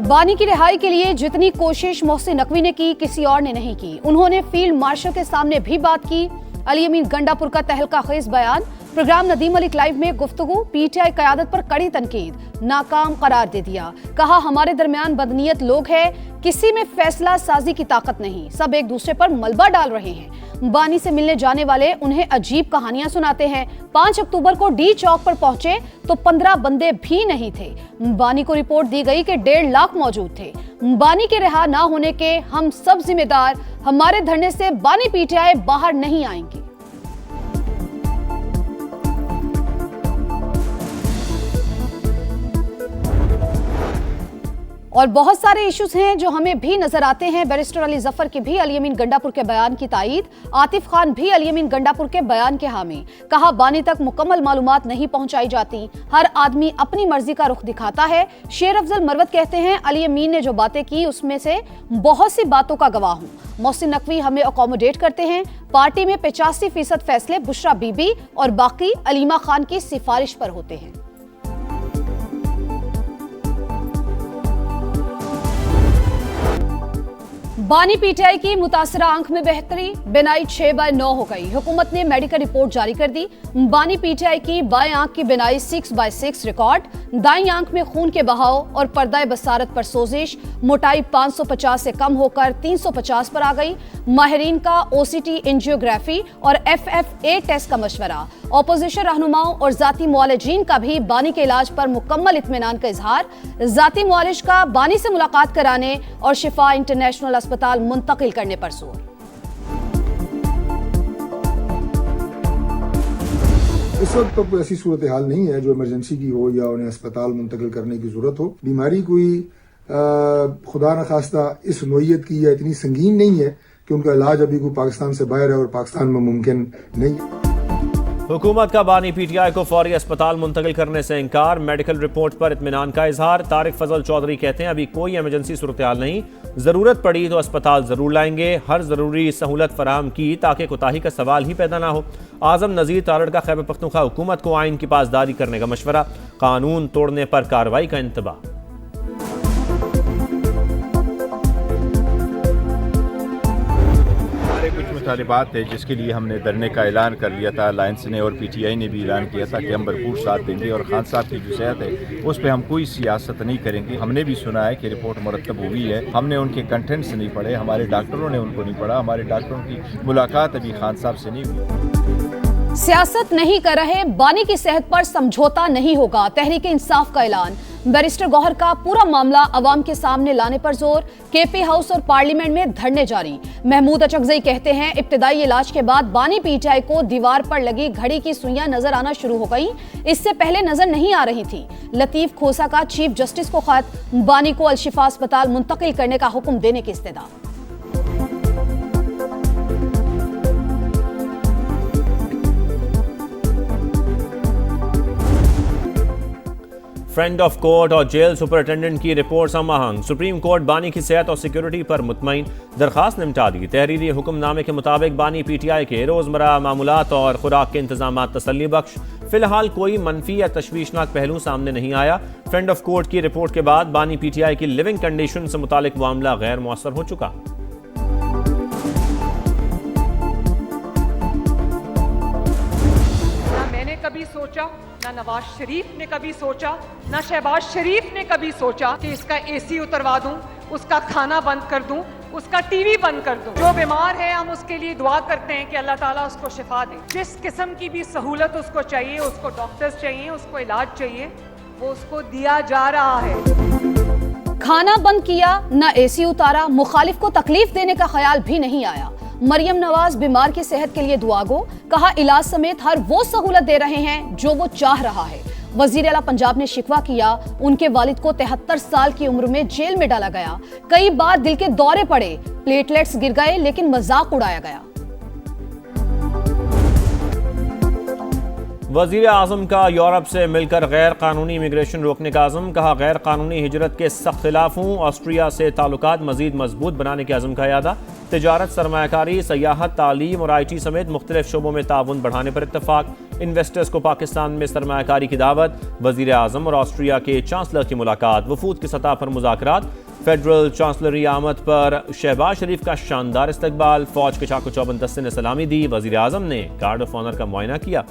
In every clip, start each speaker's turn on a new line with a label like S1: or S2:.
S1: बानी की रिहाई के लिए जितनी कोशिश मोहसिन नकवी ने की, किसी और ने नहीं की। उन्होंने फील्ड मार्शल के सामने भी बात की। अली अमीन गंडापुर का तहलका खेज बयान, प्रोग्राम नदीम मलिक लाइव में गुफ्तगू, पीटीआई क़यादत पर कड़ी तनकीद, नाकाम करार दे दिया। कहा हमारे दरमियान बदनीयत लोग हैं, किसी में फैसला साजी की ताकत नहीं, सब एक दूसरे पर मलबा डाल रहे हैं। बानी से मिलने जाने वाले उन्हें अजीब कहानियां सुनाते हैं। 5 अक्टूबर को डी चौक पर पहुंचे तो 15 बंदे भी नहीं थे। बानी को रिपोर्ट दी गई कि 1.5 लाख मौजूद थे। बानी के रिहा ना होने के हम सब जिम्मेदार, हमारे धरने से बानी पीटीआई बाहर नहीं आएंगी। और बहुत सारे इश्यूज हैं जो हमें भी नजर आते हैं। बैरिस्टर अली जफर की भी अली अमीन गंडापुर के बयान की तायीद, आतिफ खान भी अली अमीन गंडापुर के बयान के हामी। कहा बानी तक मुकम्मल मालूमात नहीं पहुंचाई जाती, हर आदमी अपनी मर्जी का रुख दिखाता है। शेर अफजल मरवत कहते हैं अली अमीन ने जो बातें की उसमें से बहुत सी बातों का गवाह हूं। मोहसिन नकवी हमें अकोमोडेट करते हैं। पार्टी में 85% फैसले बुशरा बीबी और बाकी अलीमा खान की सिफारिश पर होते हैं। बानी पीटीआई की मुतासरा आंख में बेहतरी, बिनाई 6/9 हो गई। हुकूमत ने मेडिकल रिपोर्ट जारी कर दी। बानी पीटीआई की बाएं आंख की बिनाई 6/6 रिकॉर्ड, दाईं आंख में खून के बहाव और पर्दाए बसारत पर सोजिश, मोटाई 550 से कम होकर 350 पर आ गई। माहिरीन का ओसीटी एंजियोग्राफी और FFA टेस्ट का मशवरा। ऑपोजिशन रहनुमाओं और जाती मुआलिजीन का भी बानी के इलाज पर मुकम्मल इत्मीनान का इजहार। जाती मुआलिज का बानी से मुलाकात कराने और शिफा इंटरनेशनल अस्पताल मुंतकिल करने पर जोर।
S2: इस वक्त तो कोई ऐसी सूरत हाल नहीं है जो इमरजेंसी की हो या उन्हें अस्पताल मुंतकिल करने की जरूरत हो। बीमारी कोई खुदा न खास्ता इस नोयत की या इतनी संगीन नहीं है कि उनका इलाज अभी कोई पाकिस्तान से बाहर है और पाकिस्तान में मुमकिन नहीं है।
S3: हुकूमत का बानी पीटीआई को फौरी अस्पताल मुंतकिल करने से इनकार, मेडिकल रिपोर्ट पर इत्मीनान का इजहार। तारिक फजल चौधरी कहते हैं अभी कोई इमरजेंसी सूरत हाल नहीं, जरूरत पड़ी तो अस्पताल जरूर लाएंगे, हर जरूरी सहूलत फराहम की ताकि कोताही का सवाल ही पैदा ना हो। आजम नजीर तारड़ का खैबर पख्तूनख्वा हुकूमत को आइन की पासदारी करने का मशवरा, कानून तोड़ने पर कार्रवाई का इंतबाह।
S4: मुतालिबात है जिसके लिए हमने धरने का ऐलान कर लिया था। अलायंस ने और पीटीआई ने भी ऐलान किया था कि हम भरपूर साथ देंगे और खान साहब की जो सेहत है उस पर हम कोई सियासत नहीं करेंगे। हमने भी सुना है कि रिपोर्ट मुरतब हुई है, हमने उनके कंटेंट्स नहीं पढ़े, हमारे डॉक्टरों ने उनको नहीं पढ़ा, हमारे डॉक्टरों की मुलाकात अभी खान साहब से नहीं हुई।
S1: सियासत नहीं कर रहे, बानी की सेहत पर समझौता नहीं होगा, तहरीक इंसाफ का ऐलान। बैरिस्टर गौहर का पूरा मामला अवाम के सामने लाने पर जोर, केपी हाउस और पार्लियामेंट में धरने जारी। महमूद अचकजई कहते हैं इब्तिदाई इलाज के बाद बानी पीटीआई को दीवार पर लगी घड़ी की सुइयां नजर आना शुरू हो गई, इससे पहले नजर नहीं आ रही थी। लतीफ खोसा का चीफ जस्टिस को खत, बानी को अलशिफा अस्पताल मुंतकिल करने का हुक्म देने की इस्तदा।
S3: फ्रेंड ऑफ कोर्ट और जेल सुपरिटेंडेंट की रिपोर्ट समाहंग, सुप्रीम कोर्ट बानी की सेहत और सिक्योरिटी पर मुतमईन, दरखास्त निपटा दी। तहरीरी हुक्मनामे के मुताबिक बानी पीटीआई के रोजमर्रा मामूलात और खुराक के इंतजाम तसल्ली बख्श, फिलहाल कोई मनफी या तशवीशनाक पहलू सामने नहीं आया। फ्रेंड ऑफ कोर्ट की रिपोर्ट के बाद बानी पीटीआई की लिविंग कंडीशन से मुतालिक मामला गैर मुअस्सर हो चुका।
S5: मैंने कभी सोचा, ना नवाज शरीफ ने कभी सोचा, ना शहबाज शरीफ ने कभी सोचा कि इसका एसी उतरवा दूं, उसका खाना बंद कर दूं, उसका टीवी बंद कर दूं। जो बीमार है हम उसके लिए दुआ करते हैं कि अल्लाह ताला उसको शिफा दे। जिस किस्म की भी सहूलत उसको चाहिए, उसको डॉक्टर्स चाहिए, उसको इलाज चाहिए, वो उसको दिया जा रहा है।
S1: खाना बंद किया, ना एसी उतारा, मुखालिफ को तकलीफ देने का ख्याल भी नहीं आया। मरियम नवाज बीमार की सेहत के लिए दुआ गो, कहा इलाज समेत हर वो सहूलत दे रहे हैं जो वो चाह रहा है। वजीर आला पंजाब ने शिकवा किया, उनके वालिद को 73 साल की उम्र में जेल में डाला गया, कई बार दिल के दौरे पड़े, प्लेटलेट्स गिर गए लेकिन मजाक उड़ाया गया।
S3: वज़ीर आज़म का यूरोप से मिलकर गैर कानूनी इमिग्रेशन रोकने का आज़म, कहा गैर कानूनी हिजरत के सख्त खिलाफ हूँ। ऑस्ट्रिया से ताल्लुकात मजीद मजबूत बनाने के आज़म का यादा। तजारत, सरमायाकारी, सयाहत, तालीम और IT समेत मुख्तलिफ शोबों में ताउन बढ़ाने पर इत्तफाक। इन्वेस्टर्स को पाकिस्तान में सरमायाकारी की दावत, वजीर आजम और ऑस्ट्रिया के चांसलर की मुलाकात, वफूद की सतह पर मुज़ाकरात, फेडरल चांसलरी आमद पर शहबाज शरीफ का शानदार इस्तकबाल, फौज के चाको चौबंद दस्ते ने सलामी दी, वजीर आजम ने गार्ड ऑफ ऑनर का मुआयना किया।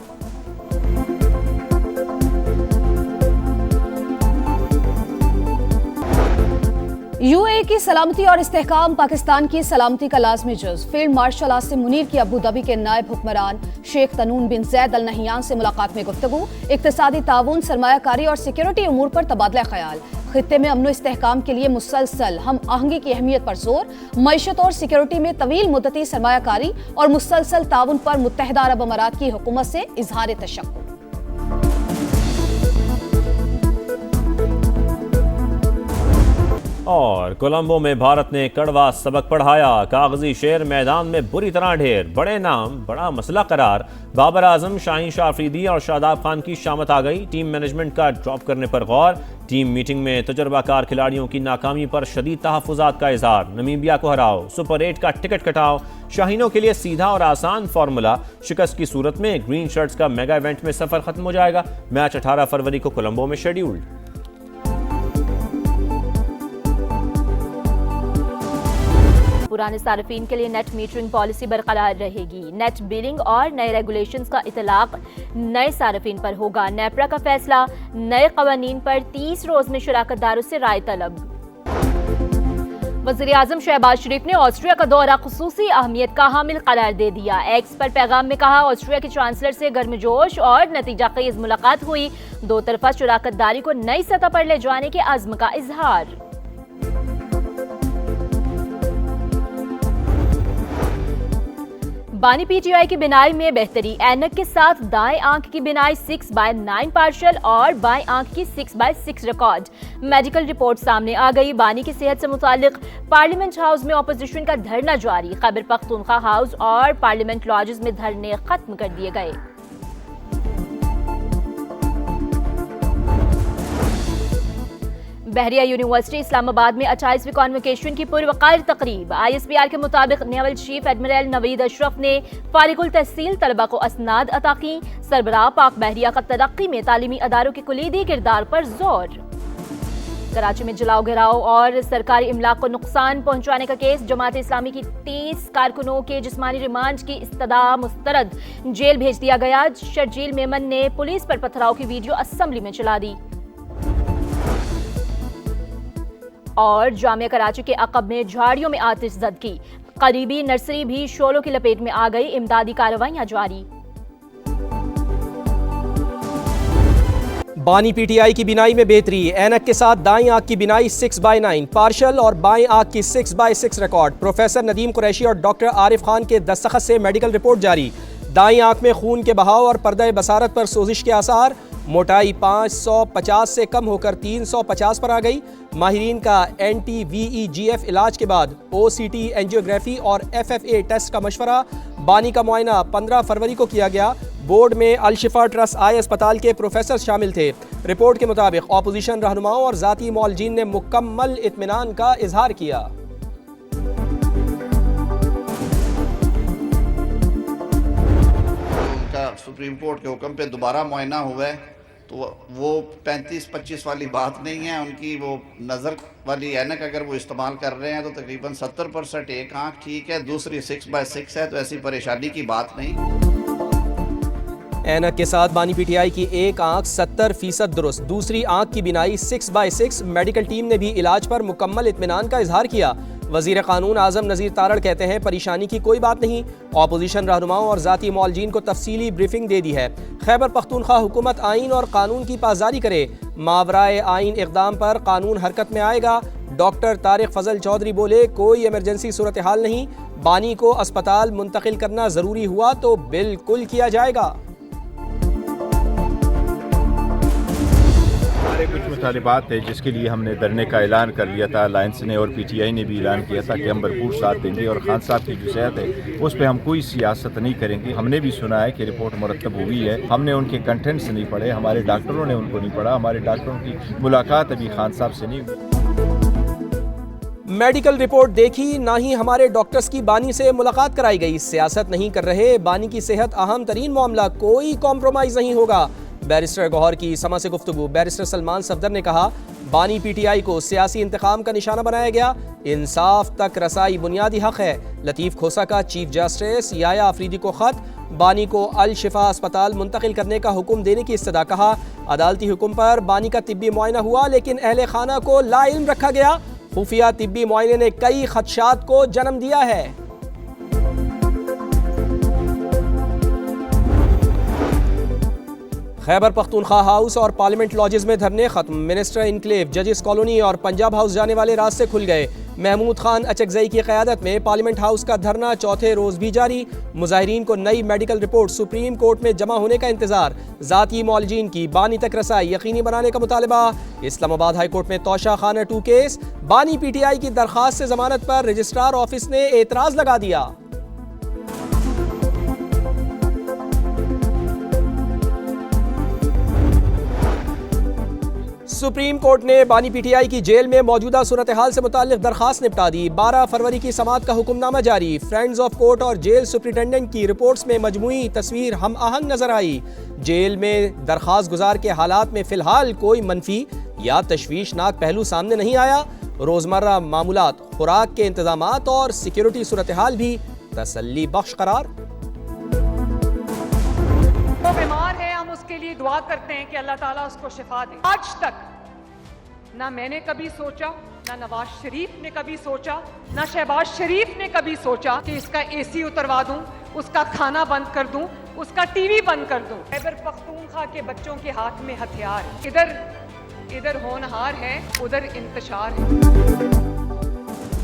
S1: यूएई की सलामती और इस्तेहकाम पाकिस्तान की सलामती का लाजमी जुज़। फील्ड मार्शल आसिम मुनीर की अबू धाबी के नायब हुक्मरान शेख तनून बिन जैद अल नहियान से मुलाकात में गुफ्तगू, इक्तिसादी ताउन, सरमायाकारी और सिक्योरिटी उमूर पर तबादला ख्याल, खित्ते में अमन इस्तेहकाम के लिए मुसलसल हम आहंगी की अहमियत पर जोर, मईशत और सिक्योरिटी में तवील मुद्दती सरमायाकारी और मुसलसल ताउन पर मुत्तहिदा अरब अमारात की हुकूमत से इजहार तशक्कुर।
S3: और कोलंबो में भारत ने कड़वा सबक पढ़ाया, कागजी शेर मैदान में बुरी तरह ढेर, बड़े नाम बड़ा मसला करार, बाबर आजम, शाहीन शाह अफरीदी और शादाब खान की शामत आ गई, टीम मैनेजमेंट का ड्रॉप करने पर गौर, टीम मीटिंग में तजर्बाकार खिलाड़ियों की नाकामी पर शदीद तहफ़्फ़ुज़ात का इजहार, नमीबिया को हराओ, सुपर 8 का टिकट कटाओ, शाहीनों के लिए सीधा और आसान फार्मूला, शिकस्त की सूरत में ग्रीन शर्ट्स का मेगा इवेंट में सफर खत्म हो जाएगा, मैच 18 फरवरी को कोलंबो में शेड्यूल्ड।
S6: पुराने सार्फिन के लिए नेट मीटरिंग पॉलिसी बरकरार रहेगी, नेट बिलिंग और नए रेगुलेशंस का इतलाक नए सार्फिन पर होगा, नेपरा का फैसला, नए कवानीन पर 30 रोज में शराकतदारों से राय तलब। वज़ीर आज़म शहबाज शरीफ ने ऑस्ट्रिया का दौरा खुसूसी अहमियत का हामिल करार दे दिया, एक्स पर पैगाम में कहा ऑस्ट्रिया के चांसलर से गर्मजोश और नतीजा खेज मुलाकात हुई, दो तरफा शराकतदारी को नई सतह पर ले जाने के आज़्म का इजहार। बानी पीटीआई की बिनाई में बेहतरी, ऐनक के साथ दाएं आंख की बिनाई 6/9 पार्शल और बाएं आंख की 6/6 रिकॉर्ड, मेडिकल रिपोर्ट सामने आ गई। बानी की सेहत से मुतालिक पार्लियामेंट हाउस में ऑपोजिशन का धरना जारी, खैबर पख्तूनख्वा हाउस और पार्लियामेंट लॉजेस में धरने खत्म कर दिए गए। बहरिया यूनिवर्सिटी इस्लामाबाद में 28वीं कॉन्वोकेशन की पुरवकार तकरीब, ISPR के मुताबिक naval chief admiral Naveed Ashraf ने फारिगुल तहसील तलबा को असनाद अता की, सरबराह पाक बहरिया का तरक्की में तालीमी अदारों के कुलीदी किरदार पर जोर। कराची में जलाओ घिराव और सरकारी इमलाक को नुकसान पहुंचाने का केस, जमात इस्लामी की 30 कारकुनों के जिस्मानी रिमांड की इस्तदा मुस्तरद, जेल भेज दिया गया। शर्जील मेमन ने पुलिस पर पथराव की वीडियो असेंबली में चला दी। और जामिया कराची के अकब में झाड़ियों में आतिशज़दगी, करीबी नर्सरी भी शोलों की लपेट में आ गई, इमदादी कार्रवाइयां जारी।
S7: बानी पीटीआई की बिनाई में बेहतरी, ऐनक के साथ दाईं आंख की बिनाई 6/9 पार्शल और बाईं आंख की 6/6 रिकॉर्ड, प्रोफेसर नदीम कुरैशी और डॉक्टर आरिफ खान के दस्तखत से मेडिकल रिपोर्ट जारी, दाईं आंख में खून के बहाव और पर्दा बसारत पर सोजिश के आसार, मोटाई 550 से कम होकर 350 पर आ गई। माहिरीन का NT-VEGF इलाज के बाद OCT एंजियोग्राफी और FFA टेस्ट का मशवरा। बानी का मुआयना 15 फरवरी को किया गया। बोर्ड में अल-शिफा ट्रस्ट आई अस्पताल के प्रोफेसर शामिल थे। रिपोर्ट के मुताबिक अपोजिशन रहनुमाओं और जाती मौलजीन ने मुकम्मल इत्मीनान का इजहार किया।
S8: उनका सुप्रीम कोर्ट के हुक्म पे दोबारा मुआयना हुआ है, तो वो 35-25 वाली बात नहीं है। उनकी वो नज़र वाली ऐनक अगर वो इस्तेमाल कर रहे हैं तो तकरीबन 70% एक आँख ठीक है, दूसरी 6/6 है, तो ऐसी परेशानी की बात नहीं।
S7: ऐनक के साथ बानी पीटीआई की एक आंख 70% दुरुस्त, दूसरी आंख की बिनाई 6/6। मेडिकल टीम ने भी इलाज पर मुकम्मल इत्मीनान का इजहार किया। वजीर कानून आजम नज़ीर तारड़ कहते हैं परेशानी की कोई बात नहीं, अपोजिशन रहनुमाओं और जाती मौलजीन को तफसीली ब्रीफिंग दे दी है। खैबर पख्तूनख्वा हुकूमत आइन और कानून की पासदारी करे, मावराए आइन इक़दाम पर कानून हरकत में आएगा। डॉक्टर तारिक फजल चौधरी बोले कोई इमरजेंसी सूरत हाल नहीं, बानी को अस्पताल मुंतकिल करना ज़रूरी हुआ तो बिल्कुल किया जाएगा।
S4: कुछ मुतालिबात थे जिसके लिए हमने धरने का ऐलान कर लिया था, अलायंस ने और PTI ने भी ऐलान किया था कि हम भरपूर साथ देंगे और खान साहब की जो सेहत है उस पर हम कोई सियासत नहीं करेंगे। हमने भी सुना है कि रिपोर्ट मुरतब हुई है, हमने उनके कंटेंट्स नहीं पढ़े, हमारे डॉक्टरों ने उनको नहीं पढ़ा, हमारे डॉक्टरों की मुलाकात अभी खान साहब से नहीं हुई।
S7: मेडिकल रिपोर्ट देखी, ना ही हमारे डॉक्टर्स की बानी से मुलाकात कराई गई। सियासत नहीं कर रहे, बानी की सेहत अहम तरीन मामला, कोई कॉम्प्रोमाइज नहीं होगा। बैरिस्टर गौहर की समा से गुफ्तगू। बैरिस्टर सलमान सफदर ने कहा, बानी पीटीआई को सियासी इंतकाम का निशाना बनाया गया, इंसाफ तक रसाई बुनियादी हक है। लतीफ़ खोसा का चीफ जस्टिस याया आफरीदी को खत, बानी को अल शिफा अस्पताल मुंतकिल करने का हुक्म देने की इस्तदा। कहा, अदालती हुक्म पर बानी का तिब्बी मुआयना हुआ लेकिन अहले खाना को लाइल्म रखा गया। खुफिया तिब्बी मुआयने ने कई खदशात को जन्म दिया है। खैबर पख्तूनख्वा हाउस और पार्लियामेंट लॉजेस में धरने खत्म। मिनिस्टर इनक्लेव, जजिस कॉलोनी और पंजाब हाउस जाने वाले रास्ते खुल गए। महमूद खान अचकजई की क़यादत में पार्लियामेंट हाउस का धरना चौथे रोज भी जारी। मुजाहिरीन को नई मेडिकल रिपोर्ट सुप्रीम कोर्ट में जमा होने का इंतजार। ज़ाती मौलजीन की बानी तक रसाई यकीनी बनाने का मुतालबा। इस्लामाबाद हाई कोर्ट में तोशा खाना 2 केस। बानी पीटीआई की दरखास्त से जमानत पर रजिस्ट्रार ऑफिस ने एतराज लगा दिया। सुप्रीम कोर्ट ने बानी पीटीआई की जेल में मौजूदा सूरत हाल से मुताल्लिक दरखास्त निपटा दी। 12 फरवरी की समाअत का हुक्मनामा जारी। फ्रेंड्स ऑफ कोर्ट और जेल सुप्रिटेंडेंट की रिपोर्ट्स में मजमूई तस्वीर हम आहंग नजर आई। जेल में दरखास्त गुजार के हालात में फिलहाल कोई मनफी या तशवीशनाक पहलू सामने नहीं आया। रोजमर्रा मामूलात, खुराक के इंतजामात और सिक्योरिटी सूरत हाल भी तसल्ली बख्श करार।
S5: वो बीमार है, हम उसके लिए दुआ करते हैं कि अल्लाह ताला उसको शिफा दे। आज तक ना मैंने कभी सोचा, ना नवाज शरीफ ने कभी सोचा, ना शहबाज शरीफ ने कभी सोचा कि इसका एसी उतरवा दूं, उसका खाना बंद कर दूं, उसका टीवी बंद कर दूं। खैबर पख्तूनख्वा के बच्चों के हाथ में हथियार, इधर होनहार है, उधर इंतशार है।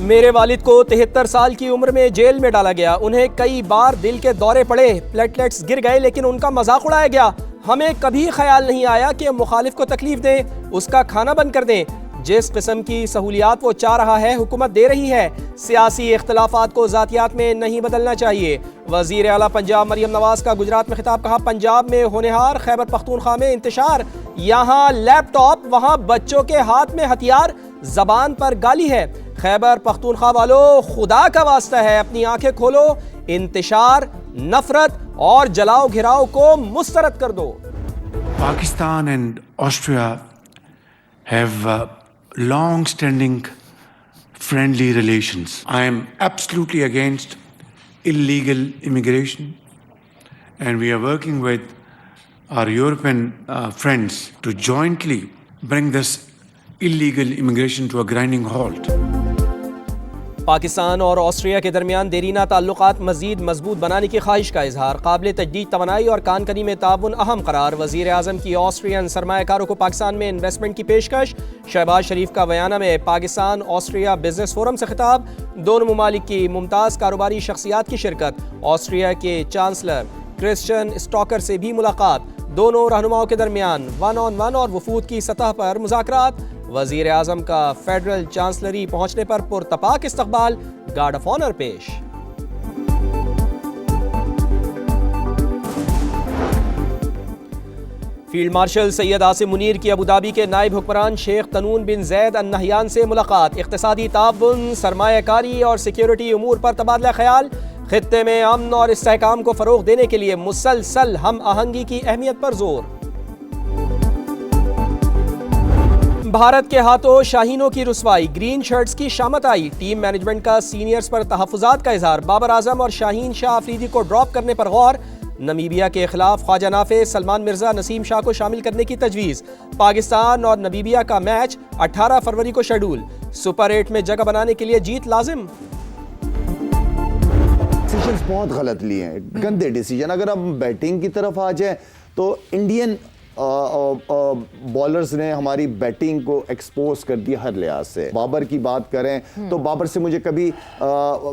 S7: मेरे वालिद को 73 साल की उम्र में जेल में डाला गया। उन्हें कई बार दिल के दौरे पड़े, प्लेटलेट्स गिर गए, लेकिन उनका मजाक उड़ाया गया। हमें कभी ख्याल नहीं आया कि मुखालिफ को तकलीफ दें, उसका खाना बंद कर दें। जिस किस्म की सहूलियात वो चाह रहा है, हुकूमत दे रही है। सियासी इख्तलाफात को ज़ातियात में नहीं बदलना चाहिए। वज़ीर आला पंजाब मरियम नवाज का गुजरात में खिताब। कहा, पंजाब में होनहार, खैबर पख्तूनख्वा में इंतशार। यहाँ लैपटॉप, वहाँ बच्चों के हाथ में हथियार, जबान पर गाली है। खैबर पख्तूनख्वा वालों, खुदा का वास्ता है, अपनी आंखें खोलो। इंतशार, नफरत और जलाओ घिराव को मुस्तरद कर दो।
S9: Pakistan and Austria have long-standing friendly relations. I am absolutely against illegal immigration, and we are working with our European friends to jointly bring this illegal immigration to a grinding halt.
S7: Pakistan और Austria के दरमियान देरीना ताल्लुकात मजीद मजबूत बनाने की ख्वाहिश का इजहार। काबिल तजदीद तवानाई और कानकनी में ताउन अहम करार। वज़ीर आज़म की ऑस्ट्रियन सरमायाकारों को पाकिस्तान में इन्वेस्टमेंट की पेशकश। शहबाज शरीफ का बयाना में पाकिस्तान ऑस्ट्रिया बिजनेस फोरम से खिताब। दोनों मुमालिक की मुमताज़ कारोबारी शख्सियात की शिरकत। ऑस्ट्रिया के चांसलर क्रिश्चियन स्टॉकर से भी मुलाकात। दोनों रहनुमाओं के दरमियान 1-on-1 और वफूद की सतह पर मुज़ाकरात। वज़ीर आज़म का फेडरल चांसलरी पहुंचने पर पुरतपाक इस्तकबाल, गार्ड ऑफ ऑनर पेश। फील्ड मार्शल सैयद आसिम मुनीर की अबू धाबी के नायब हुक्मरान शेख तनून बिन जैद अल नहयान से मुलाकात। इक़्तिसादी ताउन, सरमायाकारी और सिक्योरिटी उमूर पर तबादला ख्याल। खित्ते में अमन और इस्तेहकाम को फ़रोग़ देने के लिए मुसलसल हम आहंगी की अहमियत पर जोर। भारत के हाथों शाहीनों की रुसवाई, ग्रीन शर्ट्स की शामत आई। टीम मैनेजमेंट का सीनियर्स पर तहफ़्फ़ुज़ात का इज़हार। बाबर आजम और शाहीन शाह अफरीदी को ड्रॉप करने पर गौर। नमीबिया के खिलाफ ख्वाजा नाफे, सलमान मिर्जा, नसीम शाह को शामिल करने की तजवीज़। पाकिस्तान और नमीबिया का मैच 18 फरवरी को शेड्यूल। सुपर 8 में जगह बनाने के लिए जीत लाजिम।
S10: डिसीजंस बहुत गलत लिए हैं, गंदे डिसीजन। अगर हम बैटिंग की तरफ आ जाए तो इंडियन बॉलर्स ने हमारी बैटिंग को एक्सपोज कर दिया हर लिहाज से। बाबर की बात करें तो बाबर से मुझे कभी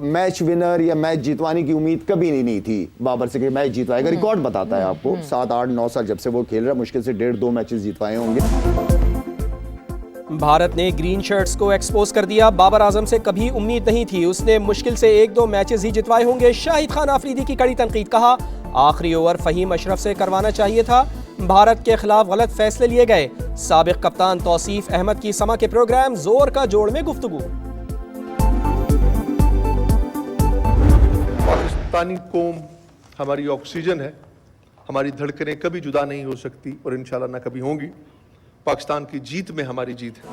S10: मैच विनर या मैच जीतवाने की उम्मीद कभी नहीं थी बाबर से कि मैच जीतवाएगा। रिकॉर्ड बताता है आपको, 7, 8, 9 साल जब से वो खेल रहा है, मुश्किल से 1.5-2 मैचेस जीतवाए होंगे।
S7: भारत ने ग्रीन शर्ट्स को एक्सपोज कर दिया। बाबर आजम से कभी उम्मीद नहीं थी, उसने मुश्किल से 1-2 मैचेस ही जितवाए होंगे। शाहिद खान आफरीदी की कड़ी तनकीद। कहा, आखिरी ओवर फहीम अशरफ से करवाना चाहिए था, भारत के खिलाफ गलत फैसले लिए गए। साबिक कप्तान तौसीफ अहमद की समा के प्रोग्राम जोर का जोड़ में गुफ्तगू।
S11: पाकिस्तानी कौम हमारी ऑक्सीजन है, हमारी धड़कनें कभी जुदा नहीं हो सकती और इंशाल्लाह ना कभी होंगी। पाकिस्तान की जीत में हमारी जीत है।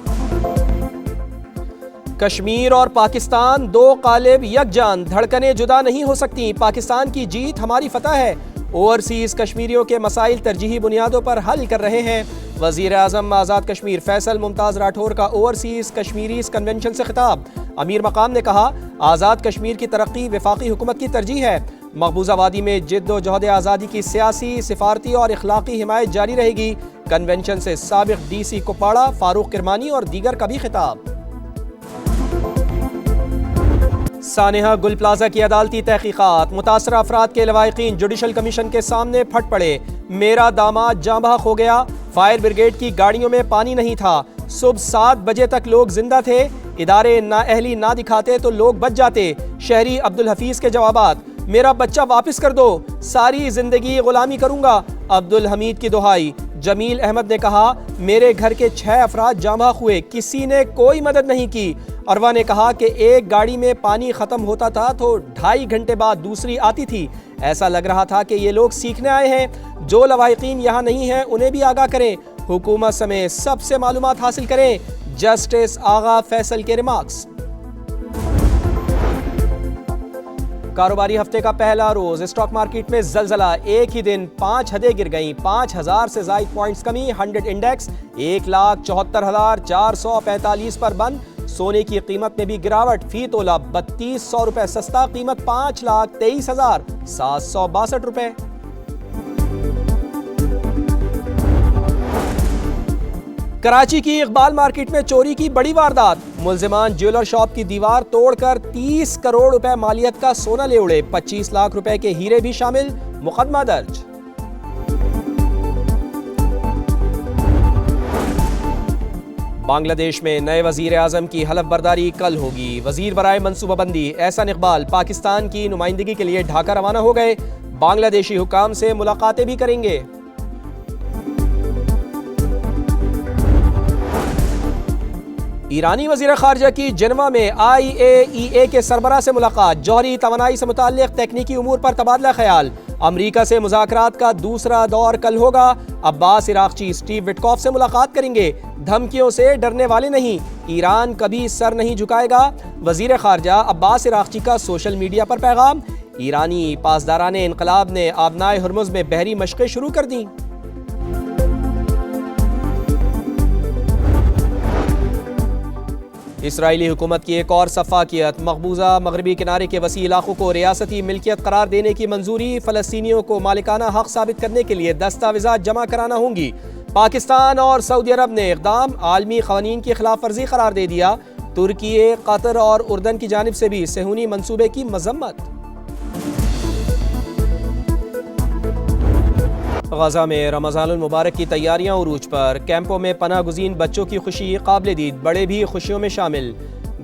S7: कश्मीर और पाकिस्तान दो कालिब यकजान, धड़कनें जुदा नहीं हो सकती, पाकिस्तान की जीत हमारी फतह है। ओवरसीज कश्मीरियों के मसाइल तरजीही बुनियादों पर हल कर रहे हैं। वजीर आज़म आज़ाद कश्मीर फैसल मुमताज़ राठौर का ओवरसीज कश्मीरीज कन्वेंशन से खिताब। अमीर मकाम ने कहा, आज़ाद कश्मीर की तरक्की वफाकी हुकूमत की तरजीह है। मकबूजा वादी में जिद्दोजहद आज़ादी की सियासी, सिफारती और इखलाकी हिमायत जारी रहेगी। कन्वेंशन से साबिक DC कुपवाड़ा फारूक किरमानी और दीगर का भी खिताब। सानेहा गुल प्लाजा की अदालती तहकीकात, मुतासरा अफराद के लवाहिकीन जुडिशल कमीशन के सामने फट पड़े। मेरा दामाद जाँ बहक हो गया, फायर ब्रिगेड की गाड़ियों में पानी नहीं था, सुबह 7 बजे तक लोग जिंदा थे, इदारे नाअहली ना दिखाते तो लोग बच जाते। शहरी अब्दुल हफीज के जवाबात, मेरा बच्चा वापस कर दो, सारी जिंदगी गुलामी करूंगा। अब्दुल हमीद की दुहाई। जमील अहमद ने कहा, मेरे घर के 6 अफराद जाँ बहक हुए, किसी ने कोई मदद नहीं की। अरवा ने कहा कि एक गाड़ी में पानी खत्म होता था तो 2.5 घंटे बाद दूसरी आती थी, ऐसा लग रहा था कि ये लोग सीखने आए हैं। जो लवाहिकीन यहाँ नहीं हैं उन्हें भी आगाह करें, हुकूमत समेत सबसे मालूमात हासिल करें। जस्टिस आगा फैसल के रिमार्क्स। कारोबारी हफ्ते का पहला रोज, स्टॉक मार्केट में जलजला, एक ही दिन 5 हदें गिर गईं, 5000 से ज्यादा पॉइंट्स कमी। 100 इंडेक्स 1,74,445 पर बंद। सोने की कीमत में भी गिरावट, फी तोला 3200 रुपए सस्ता, कीमत 5,23,762 रुपए। कराची की इकबाल मार्केट में चोरी की बड़ी वारदात, मुल्जिमान ज्वेलर शॉप की दीवार तोड़कर 30 करोड़ रुपए मालियत का सोना ले उड़े, 25 लाख रुपए के हीरे भी शामिल, मुकदमा दर्ज। बांग्लादेश में नए वजीर आजम की हलफ बर्दारी कल होगी। वजीर बराए मनसूबाबंदी एहसान इकबाल पाकिस्तान की नुमाइंदगी के लिए ढाका रवाना हो गए, बांग्लादेशी हुकाम से मुलाकातें भी करेंगे। ईरानी वजीर खारजा की जनेवा में IAEA के सरबराह से मुलाकात, जौहरी तवानाई से मुताल्लिक तकनीकी उमूर पर तबादला ख्याल। अमरीका से मुज़ाकरात का दूसरा दौर कल होगा, अब्बास इराक़ची स्टीव विटकॉफ से मुलाकात करेंगे। धमकियों से डरने वाले नहीं, ईरान कभी सर नहीं झुकाएगा, वजीर खारजा अब्बास इराक़ची का सोशल मीडिया पर पैगाम। ईरानी पासदाराने इनकलाब ने आबनाए हुर्मुज़ में बहरी मशक़ें शुरू कर दी। इसराइली हुकूमत की एक और सफ़ाकियत, मकबूजा मगरबी किनारे के वसी इलाकों को रियासती मिल्कियत करार देने की मंजूरी, फ़लस्तीनियों को मालिकाना हक साबित करने के लिए दस्तावेज़ात जमा कराना होंगी। पाकिस्तान और सऊदी अरब ने इक़दाम आलमी क़वानीन की खिलाफ वर्जी करार दे दिया। तुर्की, कतर और उर्दन की जानिब से भी सेहूनी मंसूबे की मजम्मत। गजा में रमज़ानुल मुबारक की तैयारियां उरूज पर, कैंपों में पनाह गुज़ीन बच्चों की खुशी काबिल दीद, बड़े भी खुशियों में शामिल।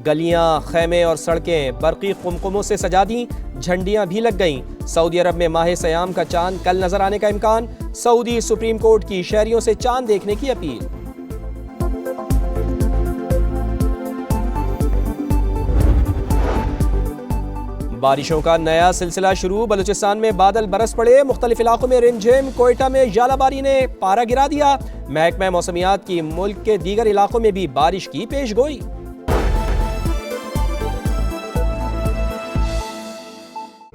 S7: गलियां, खैमे और सड़कें बरक़ी कुमकुमों से सजा दी, झंडियां भी लग गईं। सऊदी अरब में माह सयाम का चांद कल नजर आने का इम्कान, सऊदी सुप्रीम कोर्ट की शहरियों से चांद देखने की अपील। बारिशों का नया सिलसिला शुरू, बलूचिस्तान में बादल बरस पड़े, मुख्तलिफ इलाकों में रिमझिम, कोयटा में जालाबारी ने पारा गिरा दिया। महकमा मौसमियात की मुल्क के दीगर इलाकों में भी बारिश की पेशगोई।